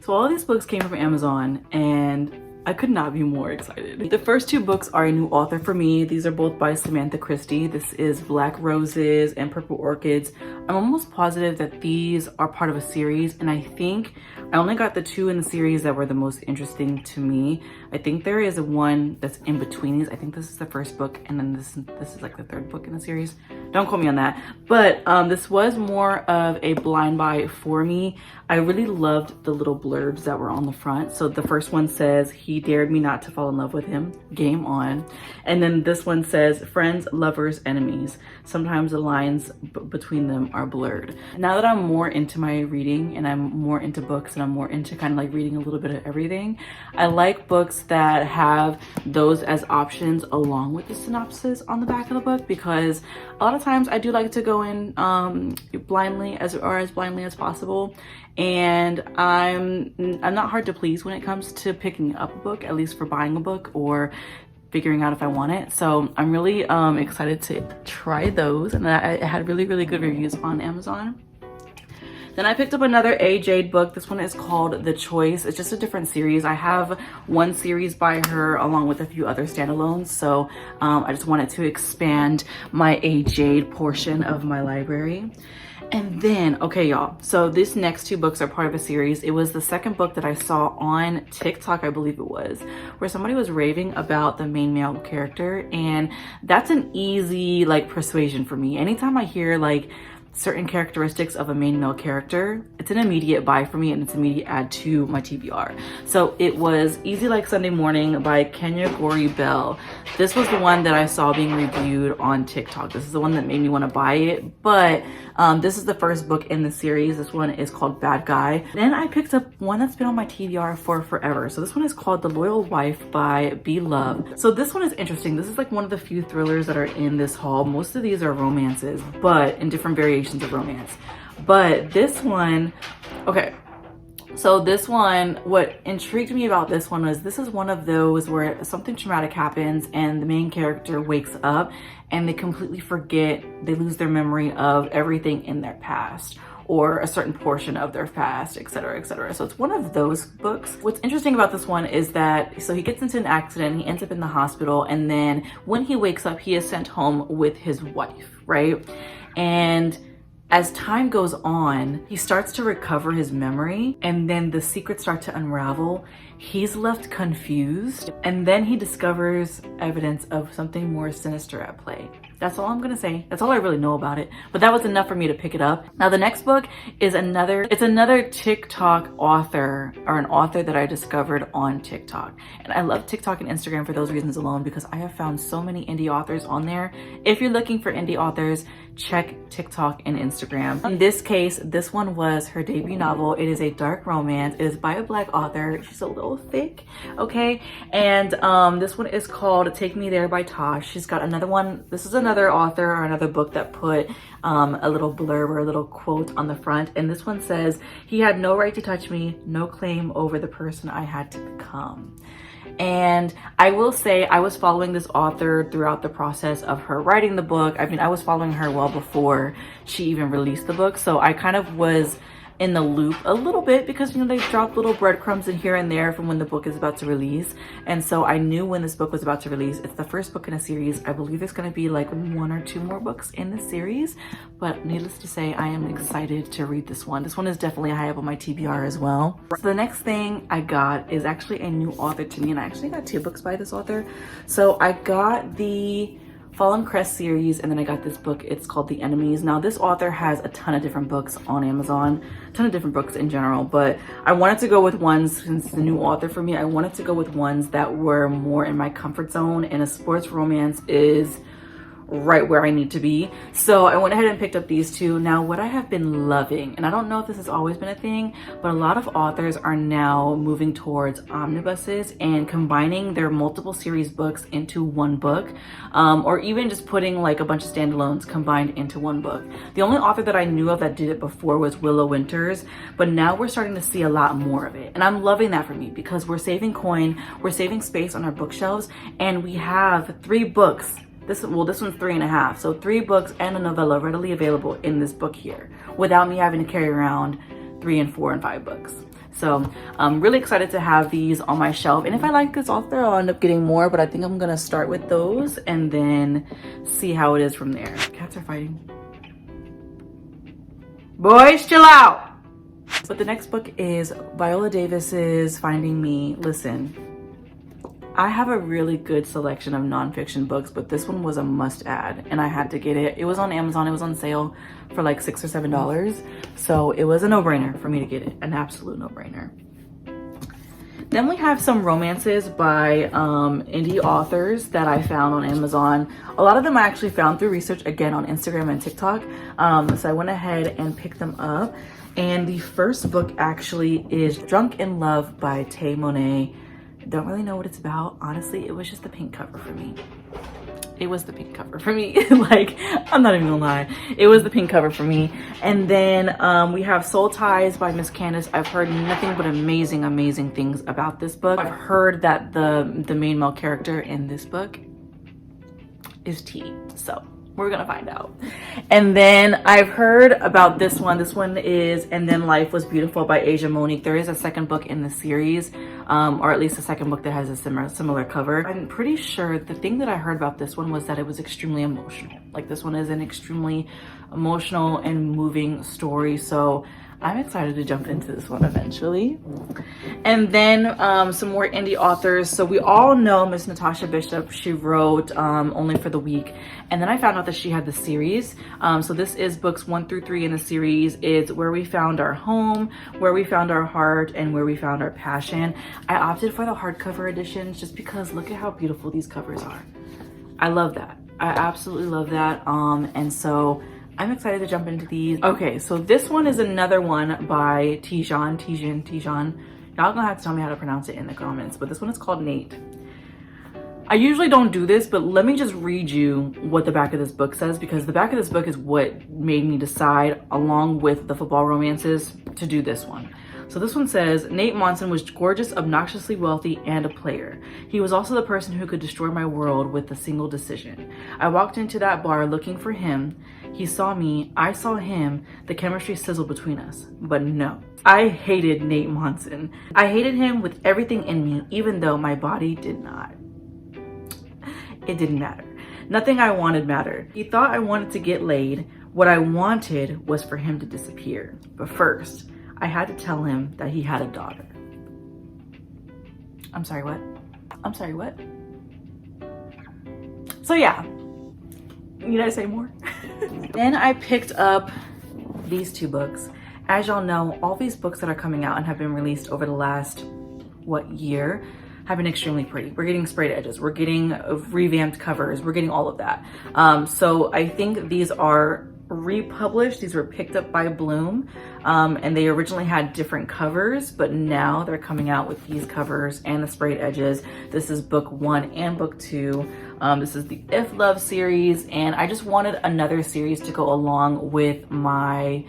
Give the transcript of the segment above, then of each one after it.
So all of these books came from Amazon and I could not be more excited. The first two books are a new author for me. These are both by Samantha Christy. This is Black Roses and Purple Orchids. I'm almost positive that these are part of a series, and I think I only got the two in the series that were the most interesting to me. I think there is one that's in between these. I think this is the first book, and then this is like the third book in the series. Don't quote me on that. But this was more of a blind buy for me. I really loved the little blurbs that were on the front. So the first one says, "He dared me not to fall in love with him. Game on." And then this one says, "Friends, lovers, enemies. Sometimes the lines between them are blurred." Now that I'm more into my reading and I'm more into books and I'm more into kind of like reading a little bit of everything, I like books that have those as options along with the synopsis on the back of the book, because a lot of times I do like to go in blindly as blindly as possible. And I'm not hard to please when it comes to picking up a book, at least for buying a book or figuring out if I want it. So I'm really excited to try those, and I had really good reviews on Amazon. Then I picked up another Jade book. This one is called The Choice. It's just a different series. I have one series by her along with a few other standalones. So I just wanted to expand my Jade portion of my library. And then, okay, y'all, so these next two books are part of a series. It was the second book that I saw on TikTok, I believe it was, where somebody was raving about the main male character. And that's an easy, like, persuasion for me. Anytime I hear, like, certain characteristics of a main male character, it's an immediate buy for me and it's an immediate add to my TBR. So it was Easy Like Sunday Morning by Kenya Goree-Bell. This was the one that I saw being reviewed on TikTok. This is the one that made me want to buy it, but this is the first book in the series. This one is called Bad Guy. Then I picked up one that's been on my TBR for forever. So this one is called The Loyal Wife by B. Love. So this one is interesting. This is like one of the few thrillers that are in this haul. Most of these are romances, but in different variations of romance. But this one, okay, so this one, what intrigued me about this one was this is one of those where something traumatic happens and the main character wakes up and they completely forget, they lose their memory of everything in their past or a certain portion of their past, etc., etc. So it's one of those books. What's interesting about this one is that, so he gets into an accident, he ends up in the hospital, and then when he wakes up, he is sent home with his wife, right? And as time goes on, he starts to recover his memory, and then the secrets start to unravel. He's left confused, and then he discovers evidence of something more sinister at play. That's all I'm gonna say. That's all I really know about it. But that was enough for me to pick it up. Now the next book is another TikTok author, or an author that I discovered on TikTok. And I love TikTok and Instagram for those reasons alone, because I have found so many indie authors on there. If you're looking for indie authors, check TikTok and Instagram. In this case, this one was her debut novel. It is a dark romance. It is by a Black author. She's a little thick, okay? And this one is called Take Me There by Tash. She's got another one. This is another author or another book that put a little blurb or a little quote on the front. And this one says, "He had no right to touch me, no claim over the person I had to become." And I will say I was following this author throughout the process of her writing the book. I mean, I was following her well before she even released the book. So I kind of was in the loop a little bit because, you know, they drop little breadcrumbs in here and there from when the book is about to release. And so I knew when this book was about to release. It's the first book in a series. I believe there's going to be like one or two more books in the series, but needless to say, I am excited to read this one. This one is definitely high up on my TBR as well. So the next thing I got is actually a new author to me, and I actually got two books by this author. So I got the Fallen Crest series, and then I got this book. It's called The Enemies. Now this author has a ton of different books on Amazon, a ton of different books in general, but I wanted to go with ones, since the new author for me, I wanted to go with ones that were more in my comfort zone, and a sports romance is right where I need to be. So I went ahead and picked up these two. Now what I have been loving, and I don't know if this has always been a thing, but a lot of authors are now moving towards omnibuses and combining their multiple series books into one book, or even just putting like a bunch of standalones combined into one book. The only author that I knew of that did it before was Willow Winters, but now we're starting to see a lot more of it. And I'm loving that for me because we're saving coin, we're saving space on our bookshelves, and we have 3 books. This one's 3.5, so 3 books and a novella readily available in this book here without me having to carry around 3 and 4 and 5 books. So I'm really excited to have these on my shelf. And if I like this author, I'll end up getting more, but I think I'm gonna start with those and then see how it is from there. Cats are fighting. Boys, chill out. But the next book is Viola Davis's Finding Me. Listen, I have a really good selection of nonfiction books, but this one was a must add and I had to get it. It was on Amazon, it was on sale for like $6 or $7. So it was a no-brainer for me to get it, an absolute no-brainer. Then we have some romances by indie authors that I found on Amazon. A lot of them I actually found through research, again, on Instagram and TikTok. So I went ahead and picked them up. And the first book actually is Drunk in Love by Tay Monet. Don't really know what it's about. Honestly, it was just the pink cover for me. It was the pink cover for me. Like, I'm not even gonna lie. It was the pink cover for me. And then we have Soul Ties by Miss Candice. I've heard nothing but amazing, amazing things about this book. I've heard that the main male character in this book is T. So we're gonna find out. And then I've heard about this one. This one is And Then Life Was Beautiful by Monique. There is a second book in the series, or at least a second book that has a similar cover. I'm pretty sure the thing that I heard about this one was that it was extremely emotional. Like, this one is an extremely emotional and moving story. So I'm excited to jump into this one eventually. And then some more indie authors. So we all know Miss Natasha Bishop. She wrote Only for the Week. And then I found out that she had the series. So this is books 1 through 3 in the series. It's Where We Found Our Home, Where We Found Our Heart, and Where We Found Our Passion. I opted for the hardcover editions just because look at how beautiful these covers are. I love that. I absolutely love that. And so I'm excited to jump into these. Okay, so this one is another one by Tijan. Y'all gonna have to tell me how to pronounce it in the comments, but this one is called Nate. I usually don't do this, but let me just read you what the back of this book says, because the back of this book is what made me decide, along with the football romances, to do this one. So this one says, Nate Monson was gorgeous, obnoxiously wealthy, and a player. He was also the person who could destroy my world with a single decision. I walked into that bar looking for him. He saw me, I saw him, the chemistry sizzled between us. But no, I hated Nate Monson. I hated him with everything in me, even though my body did not. It didn't matter. Nothing I wanted mattered. He thought I wanted to get laid. What I wanted was for him to disappear. But first, I had to tell him that he had a daughter. I'm sorry, what? I'm sorry, what? So yeah, need I say more? Then I picked up these two books. As y'all know, all these books that are coming out and have been released over the last, year, have been extremely pretty. We're getting sprayed edges, we're getting revamped covers, we're getting all of that. So I think these are republished. These were picked up by Bloom, and they originally had different covers, but now they're coming out with these covers and the sprayed edges. This is book 1 and book 2. This is the If Love series, and I just wanted another series to go along with my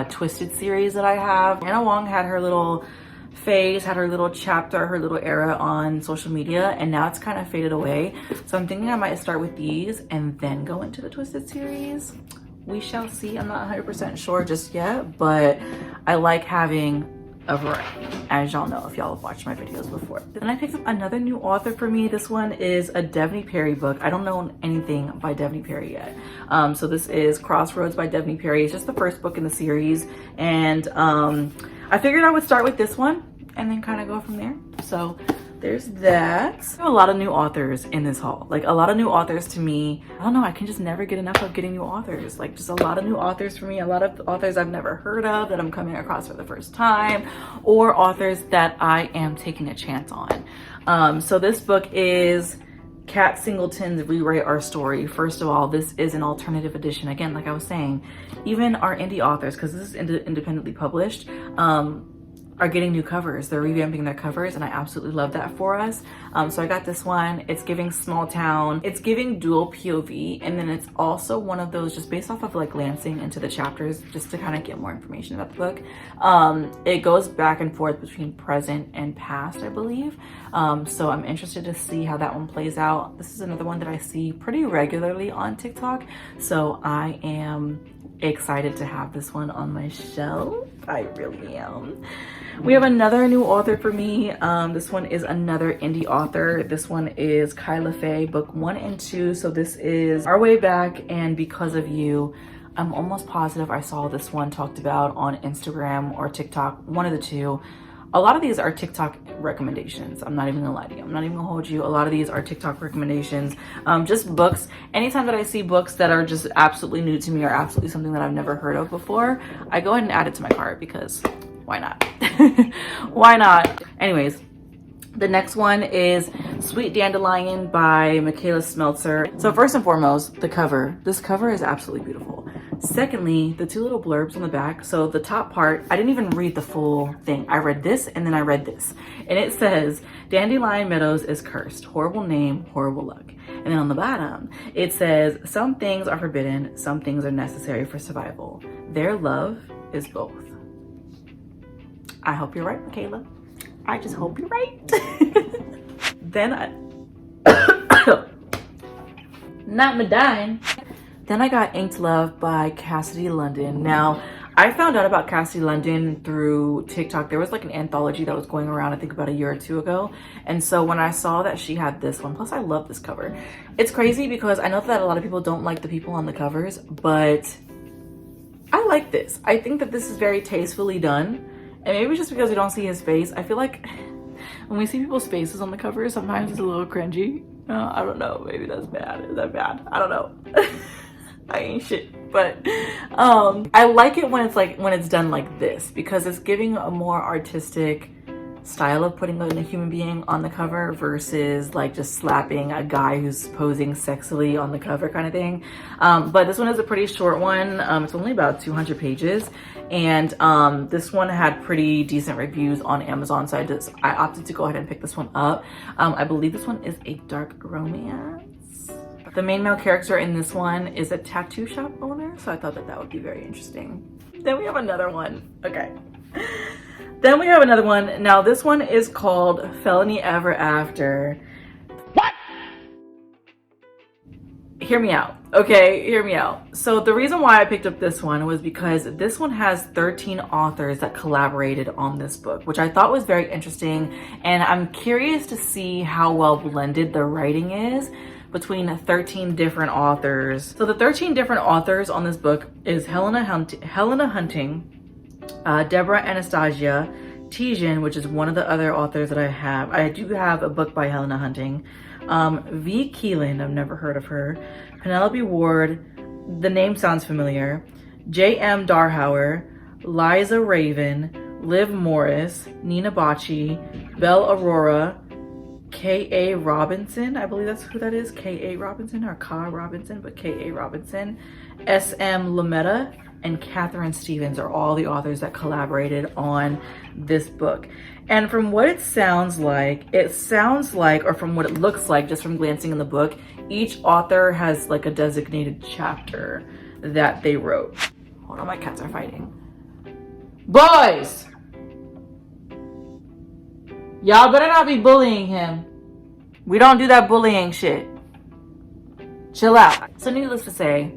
Twisted series that I have. Anna Wong had her little phase, had her little chapter, her little era on social media, and now it's kind of faded away. So I'm thinking I might start with these and then go into the Twisted series. We shall see. I'm not 100% sure just yet, but I like having a variety, as y'all know if y'all have watched my videos before. Then I picked up another new author for me. This one is a Devney Perry book. I don't know anything by Devney Perry yet. So this is Crossroads by Devney Perry. It's just the first book in the series, and I figured I would start with this one and then kind of go from there. So there's that. I have a lot of new authors in this haul. Like, a lot of new authors to me. I don't know, I can just never get enough of getting new authors. Like, just a lot of new authors for me. A lot of authors I've never heard of that I'm coming across for the first time, or authors that I am taking a chance on. So this book is Kat Singleton's Rewrite Our Story. First of all, this is an alternative edition. Again, like I was saying, even our indie authors, because this is independently published, are getting new covers. They're revamping their covers, and I absolutely love that for us. So I got this one. It's giving small town. It's giving dual POV, and then it's also one of those just based off of like glancing into the chapters just to kind of get more information about the book. It goes back and forth between present and past, I believe. So I'm interested to see how that one plays out. This is another one that I see pretty regularly on TikTok, so I am excited to have this one on my shelf. I really am. We have another new author for me. This one is another indie author. This one is Kyla Faye, book 1 and 2. So this is Our Way Back and Because of You. I'm almost positive I saw this one talked about on Instagram or TikTok, one of the two. A lot of these are TikTok recommendations. I'm not even gonna lie to you. I'm not even gonna hold you. A lot of these are TikTok recommendations. Just books. Anytime that I see books that are just absolutely new to me or absolutely something that I've never heard of before, I go ahead and add it to my cart because why not? Why not? Anyways, the next one is Sweet Dandelion by Michaela Smeltzer. So first and foremost, the cover. This cover is absolutely beautiful. Secondly, the two little blurbs on the back. So the top part, I didn't even read the full thing. I read this and then I read this. And it says, Dandelion Meadows is cursed. Horrible name, horrible luck. And then on the bottom, it says, some things are forbidden, some things are necessary for survival. Their love is both. I hope you're right, Michaela. I just hope you're right. Then not me dying. Then I got Inked Love by Cassidy London. Now, I found out about Cassidy London through TikTok. There was like an anthology that was going around, I think about a year or two ago. And so when I saw that she had this one, plus I love this cover. It's crazy because I know that a lot of people don't like the people on the covers, but I like this. I think that this is very tastefully done. And maybe just because we don't see his face, I feel like when we see people's faces on the cover, sometimes it's a little cringy. I don't know, maybe that's bad. Is that bad? I don't know. I ain't shit, but I like it when it's done like this because it's giving a more artistic style of putting a human being on the cover versus like just slapping a guy who's posing sexily on the cover kind of thing. But this one is a pretty short one. It's only about 200 pages. And this one had pretty decent reviews on Amazon, so I opted to go ahead and pick this one up. I believe this one is a dark romance. The main male character in this one is a tattoo shop owner, so I thought that would be very interesting. Then we have another one. Okay. Then we have another one. Now this one is called Felony Ever After. What? Hear me out. Okay, hear me out. So the reason why I picked up this one was because this one has 13 authors that collaborated on this book, which I thought was very interesting. And I'm curious to see how well blended the writing is between 13 different authors. So the 13 different authors on this book is Helena Hunting, Deborah Anastasia, Tijan, which is one of the other authors that I have. I do have a book by Helena Hunting. V. Keelan, I've never heard of her. Penelope Ward, the name sounds familiar. J.M. Darhauer, Liza Raven, Liv Morris, Nina Bocci, Belle Aurora, K.A. Robinson, I believe that's who that is. K.A. Robinson or Ka Robinson, but K.A. Robinson. S.M. Lametta and Catherine Stevens are all the authors that collaborated on this book. And from what it sounds like, or from what it looks like, just from glancing in the book, each author has like a designated chapter that they wrote. Hold on, my cats are fighting. Boys! Y'all better not be bullying him. We don't do that bullying shit. Chill out. So needless to say,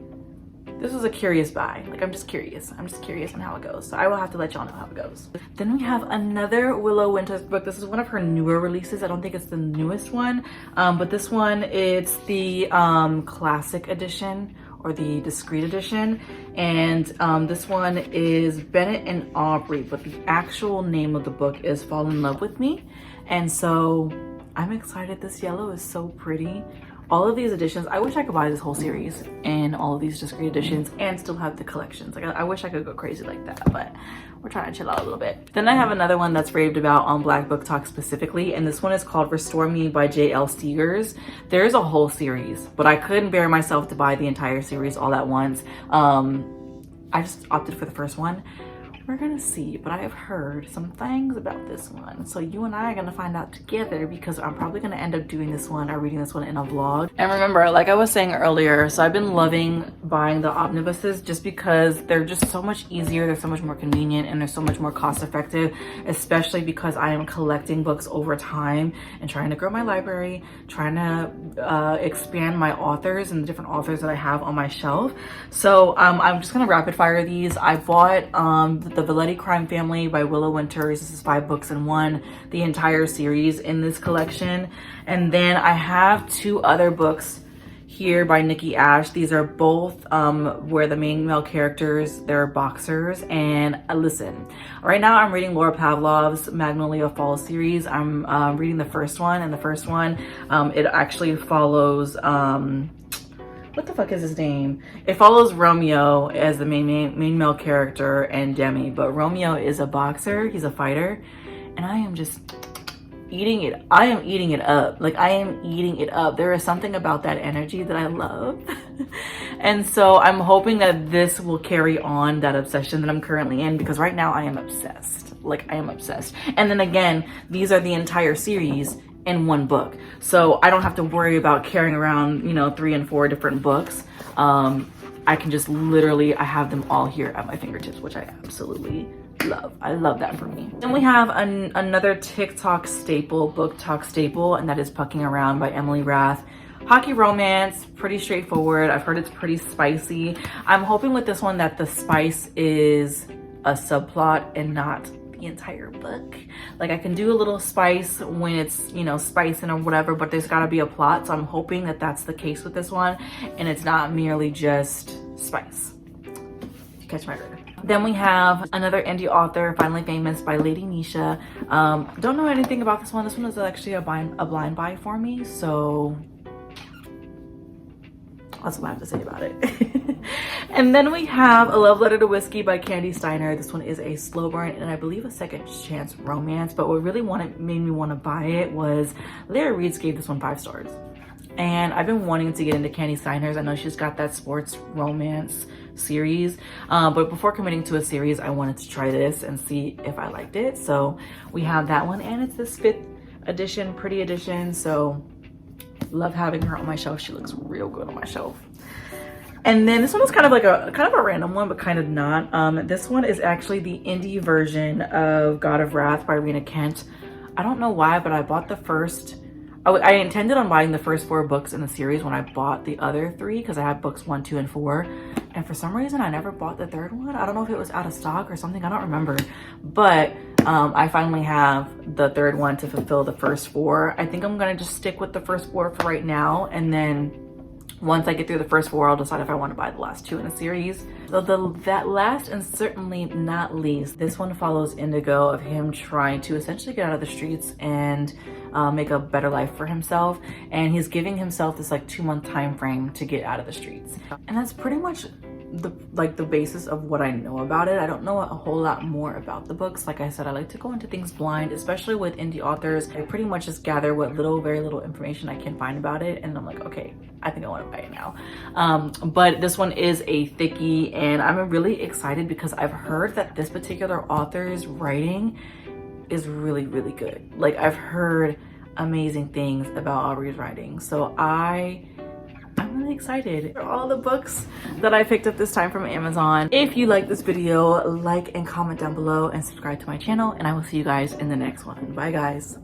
this was a curious buy. Like, I'm just curious on how it goes. So I will have to let y'all know how it goes. Then we have another Willow Winters book. This is one of her newer releases. I don't think it's the newest one, but this one, it's the classic edition or the discreet edition. And this one is Bennett and Aubrey, but the actual name of the book is Fall in Love with Me. And so I'm excited. This yellow is so pretty. All of these editions, I wish I could buy this whole series and all of these discreet editions and still have the collections. Like, I wish I could go crazy like that, but we're trying to chill out a little bit. Then I have another one that's raved about on Black Book Talk specifically, and this one is called Restore Me by J.L. Steegers. There's a whole series, but I couldn't bear myself to buy the entire series all at once. I just opted for the first one. we're gonna see, but I have heard some things about this one. So you and I are gonna find out together, because I'm probably gonna end up doing this one or reading this one in a vlog. And remember, like I was saying earlier, so I've been loving buying the omnibuses just because they're just so much easier, they're so much more convenient, and they're so much more cost effective, especially because I am collecting books over time and trying to grow my library, trying to expand my authors and the different authors that I have on my shelf. So I'm just gonna rapid fire these. I bought the Baddie Crime Family by Willow Winters. This is 5 books in one, the entire series in this collection. And then I have 2 other books here by Nikki Ash. These are both where the main male characters, they're boxers. And listen, right now I'm reading Laura Pavlov's Magnolia Fall series. I'm reading the first one, and the first one, it actually follows what the fuck is his name? It follows Romeo as the main male character and Demi, but Romeo is a boxer, he's a fighter, and I am just eating it. I am eating it up. Like, I am eating it up. There is something about that energy that I love. And so I'm hoping that this will carry on that obsession that I'm currently in, because right now I am obsessed. Like, I am obsessed. And then again, these are the entire series in one book, so I don't have to worry about carrying around, you know, 3 and 4 different books. I can just literally, I have them all here at my fingertips, which I absolutely love. I love that for me. Then we have another TikTok staple, book talk staple, and that is Pucking Around by Emily Rath. Hockey romance, pretty straightforward. I've heard it's pretty spicy. I'm hoping with this one that the spice is a subplot and not the entire book. Like, I can do a little spice when it's, you know, spicing or whatever, but there's got to be a plot. So I'm hoping that that's the case with this one, and it's not merely just spice. Catch my drift. Then we have another indie author, Finally Famous by Lady Nisha. Don't know anything about this one. This one is actually a blind buy for me, so that's what I have to say about it. And then we have A Love Letter to Whiskey by Candice Steiner. This one is a slow burn and I believe a second chance romance, but what really made me want to buy it was Lara Reeds gave this one 5 stars. And I've been wanting to get into Candice Steiner's. I know she's got that sports romance series, but before committing to a series, I wanted to try this and see if I liked it. So we have that one, and it's this 5th edition, pretty edition. So love having her on my shelf. She looks real good on my shelf. And then this one is kind of a random one, but kind of not. This one is actually the indie version of God of Wrath by Rena Kent. I don't know why, but I bought the first. I intended on buying the first 4 books in the series when I bought the other 3, because I had books 1, 2, and 4. And for some reason, I never bought the 3rd one. I don't know if it was out of stock or something. I don't remember. But I finally have the 3rd one to fulfill the first 4. I think I'm going to just stick with the first 4 for right now. And then once I get through the first 4, I'll decide if I want to buy the last 2 in the series. So that last and certainly not least, this one follows Indigo, of him trying to essentially get out of the streets and make a better life for himself. And he's giving himself this like 2-month time frame to get out of the streets. And that's pretty much the basis of what I know about it. I don't know a whole lot more about the books. Like I said, I like to go into things blind, especially with indie authors. I pretty much just gather what very little information I can find about it, and I'm like, okay, I think I want to buy it now. But this one is a thickie, and I'm really excited because I've heard that this particular author's writing is really good. Like, I've heard amazing things about Aubrey's writing, so I'm really excited for all the books that I picked up this time from Amazon. If you like this video, like and comment down below and subscribe to my channel, and I will see you guys in the next one. Bye guys.